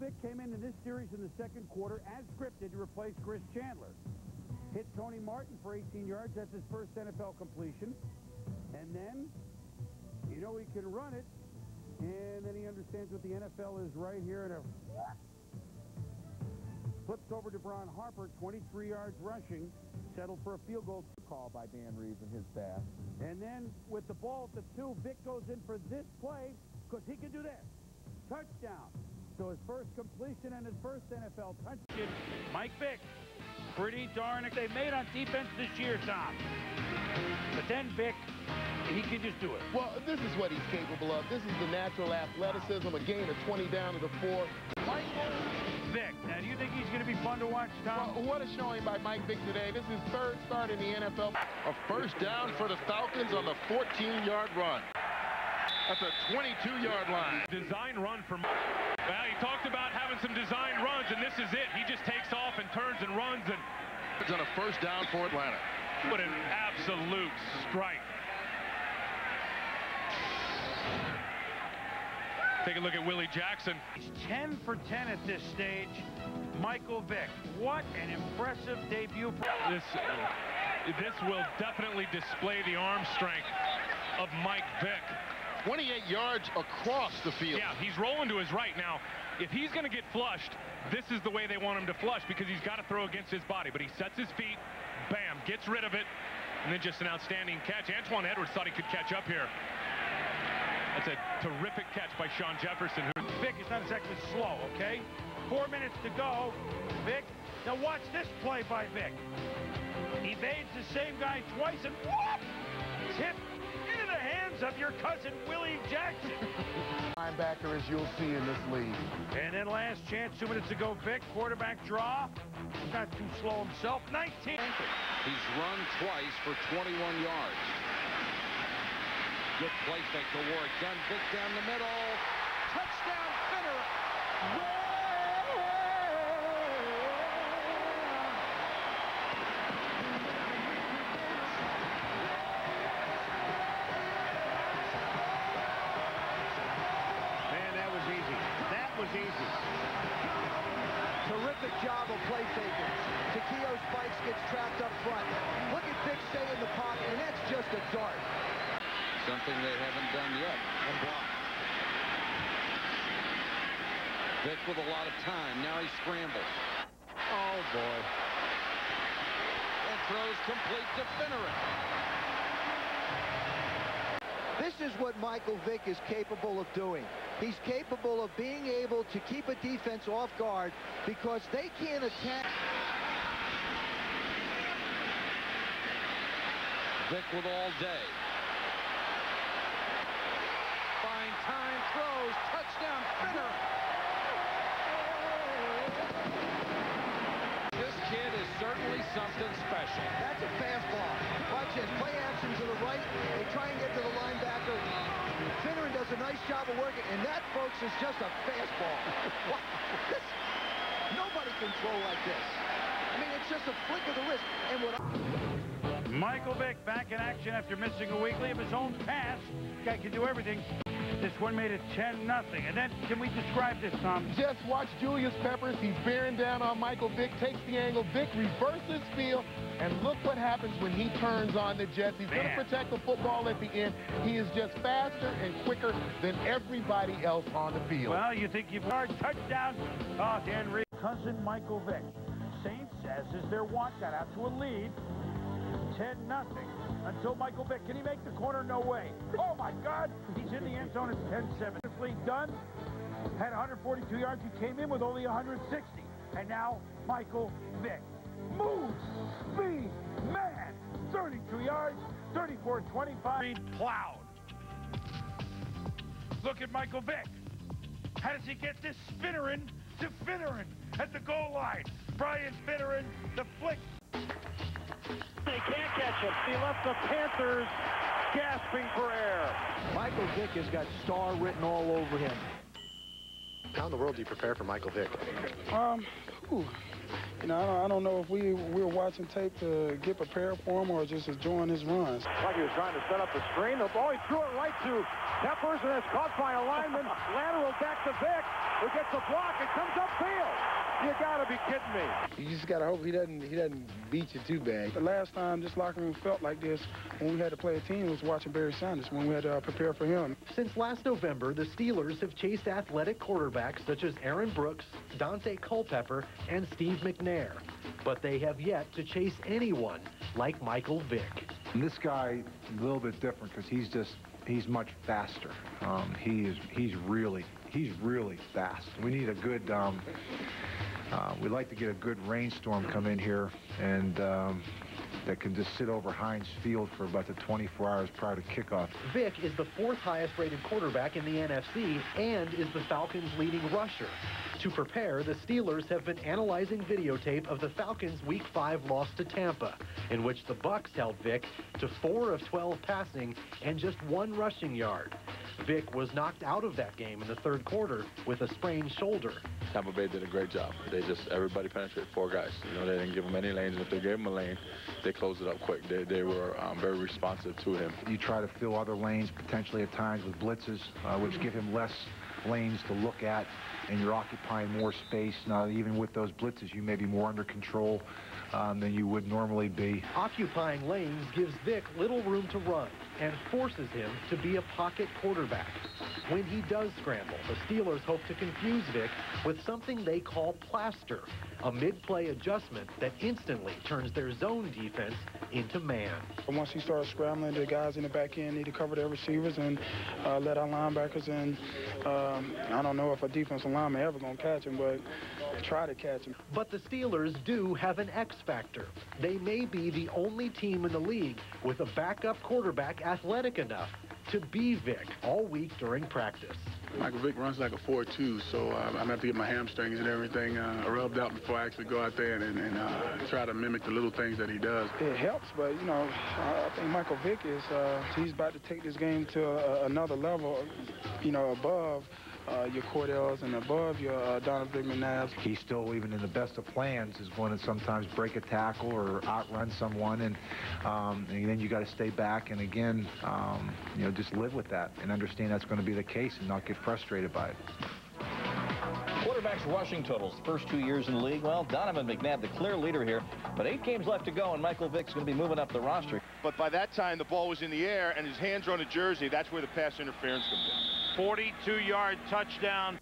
Vick came into this series in the second quarter as scripted to replace Chris Chandler. Hit Tony Martin for 18 yards. That's his first NFL completion. And then, you know he can run it. And then he understands what the NFL is right here. And flips over to Braun Harper, 23 yards rushing. Settled for a field goal. Call by Dan Reeves and his staff. And then with the ball at the 2, Vick goes in for this play because he can do this. Touchdown. So his first completion and his first NFL touchdown. Mike Vick, pretty darn they made on defense this year, Tom. But then Vick, he can just do it. Well, this is what he's capable of. This is the natural athleticism, a gain of 20 down to the 4. Michael Vick. Now, do you think he's going to be fun to watch, Tom? Well, what a showing by Mike Vick today. This is his 3rd start in the NFL. A first down for the Falcons on the 14-yard run. At the 22-yard line. Design run for... Well, he talked about having some design runs, and this is it. He just takes off and turns and runs. And it's on a first down for Atlanta. What an absolute strike. Take a look at Willie Jackson. He's 10 for 10 at this stage. Michael Vick. What an impressive debut. This will definitely display the arm strength of Mike Vick. 28 yards across the field. Yeah, he's rolling to his right. Now, if he's going to get flushed, this is the way they want him to flush because he's got to throw against his body. But he sets his feet, bam, gets rid of it, and then just an outstanding catch. Antoine Edwards thought he could catch up here. That's a terrific catch by Sean Jefferson. Vick is not exactly slow, okay? 4 minutes to go. Vick, now watch this play by Vick. Evades the same guy twice and whoop! Tip into the hands of your cousin, Willie Jackson. Linebacker, as you'll see in this league. And then last chance, 2 minutes to go. Vick, quarterback draw. He's not too slow himself. 19. He's run twice for 21 yards. Good play fake to Warwick. Done. Vick down the middle. Touchdown, Finner. Terrific job of play faking. Takeo Spikes gets trapped up front. Look at Vick stay in the pocket, and that's just a dart. Something they haven't done yet. A block. Vick with a lot of time. Now he scrambles. Oh, boy. And throws complete to Finneran. This is what Michael Vick is capable of doing. He's capable of being able to keep a defense off guard because they can't attack. Vick with all day. Fine time, throws, touchdown, Finner. This kid is certainly something special. That's a fastball. Watch this. Play action to the right. They try and get to the linebacker. Finneran does a nice job of working, and that, folks, is just a fastball. Nobody can throw like this. I mean, it's just a flick of the wrist. And Michael Vick back in action after missing a weekly of his own pass. Guy can do everything. This one made it 10-0. And then, can we describe this, Tom? Just watch Julius Peppers. He's bearing down on Michael Vick, takes the angle. Vick reverses field, and look what happens when he turns on the Jets. He's going to protect the football at the end. He is just faster and quicker than everybody else on the field. Well, you think you've heard touchdown. Oh, Dan Reeves. Cousin Michael Vick. Saints, as is their want, got out to a lead. 10-0 until Michael Vick. Can he make the corner? No way. Oh, my God. He's in the end zone. It's 10-7. Done. Had 142 yards. He came in with only 160. And now Michael Vick moves. Speed. Man. 32 yards. 34-25. Plowed. Look at Michael Vick. How does he get this Finneran to Finneran at the goal line? Brian Finneran, the flick. They can't catch him. He left the Panthers gasping for air. Michael Vick has got star written all over him. How in the world do you prepare for Michael Vick? You know, I don't know if we're watching tape to get prepared for him or just enjoying his runs. Like he was trying to set up a screen. The ball, he threw it right to Peppers, and it's caught by a lineman. Lateral back to Vick, who gets a block. It comes upfield. You gotta be kidding me. You just gotta hope he doesn't beat you too bad. The last time this locker room felt like this when we had to play a team was watching Barry Sanders when we had to prepare for him. Since last November, the Steelers have chased athletic quarterbacks such as Aaron Brooks, Dante Culpepper, and Steve McNair. But they have yet to chase anyone like Michael Vick. And this guy a little bit different because he's much faster. He's really fast. We need a good we'd like to get a good rainstorm come in here and that can just sit over Heinz Field for about the 24 hours prior to kickoff. Vick is the 4th highest rated quarterback in the NFC and is the Falcons' leading rusher. To prepare, the Steelers have been analyzing videotape of the Falcons' Week 5 loss to Tampa, in which the Bucs held Vick to 4 of 12 passing and just 1 rushing yard. Vick was knocked out of that game in the 3rd quarter with a sprained shoulder. Tampa Bay did a great job. Everybody penetrated 4 guys. You know, they didn't give him any lanes, and if they gave him a lane, they closed it up quick. They were very responsive to him. You try to fill other lanes potentially at times with blitzes, which give him less lanes to look at, and you're occupying more space. Now, even with those blitzes, you may be more under control than you would normally be. Occupying lanes gives Vick little room to run and forces him to be a pocket quarterback. When he does scramble, the Steelers hope to confuse Vick with something they call plaster, a mid-play adjustment that instantly turns their zone defense into man. Once he starts scrambling, the guys in the back end need to cover their receivers and let our linebackers in. I don't know if a defensive lineman ever going to catch him, but try to catch him. But the Steelers do have an X factor. They may be the only team in the league with a backup quarterback athletic enough to be Vick all week during practice. Michael Vick runs like a 4-2, so I'm going to have to get my hamstrings and everything rubbed out before I actually go out there and try to mimic the little things that he does. It helps, but, you know, I think Michael Vick is, he's about to take this game to another level, you know, above your Cordells and above your Donovan McNabbs. He still, even in the best of plans, is going to sometimes break a tackle or outrun someone, and then you got to stay back and again, you know, just live with that and understand that's going to be the case and not get frustrated by it. Quarterbacks rushing totals, first 2 years in the league. Well, Donovan McNabb, the clear leader here, but 8 games left to go, and Michael Vick's going to be moving up the roster. But by that time, the ball was in the air, and his hands are on the jersey. That's where the pass interference comes in. 42-yard touchdown.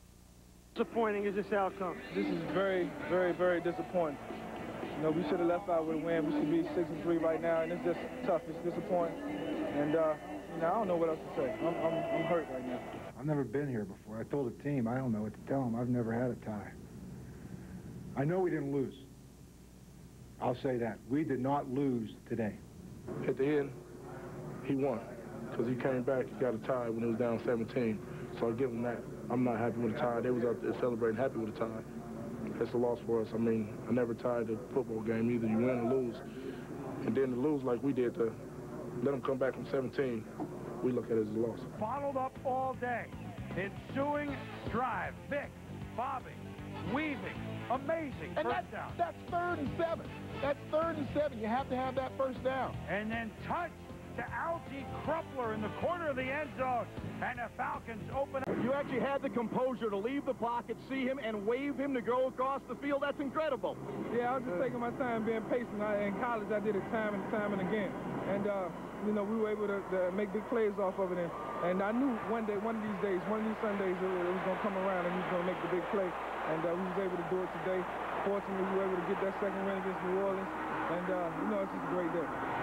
Disappointing is this outcome. This is very, very, very disappointing. You know, we should have left out with a win. We should be 6-3 right now, and it's just tough. It's disappointing. And, you know, I don't know what else to say. I'm hurt right now. I've never been here before. I told the team, I don't know what to tell them. I've never had a tie. I know we didn't lose. I'll say that. We did not lose today. At the end, he won because he came back. He got a tie when he was down 17. So I give him that. I'm not happy with a tie. They was out there celebrating happy with a tie. That's a loss for us. I mean, I never tied a football game. Either you win or lose. And then to lose like we did, to let them come back from 17, we look at it as a loss. Bottled up all day. Ensuing drive. Vick, bobbing, weaving. Amazing. And first down. That's 3rd and 7. That's 3rd and 7. You have to have that first down. And then touch to Algie Crumpler in the corner of the end zone. And the Falcons open up. You actually had the composure to leave the pocket, see him, and wave him to go across the field. That's incredible. Yeah, I was just taking my time being patient. In college, I did it time and time and again. And, you know, we were able to make big plays off of it. And I knew one day, one of these days, one of these Sundays, it was going to come around and he was going to make the big play. And we was able to do it today. Fortunately, we were able to get that second win against New Orleans.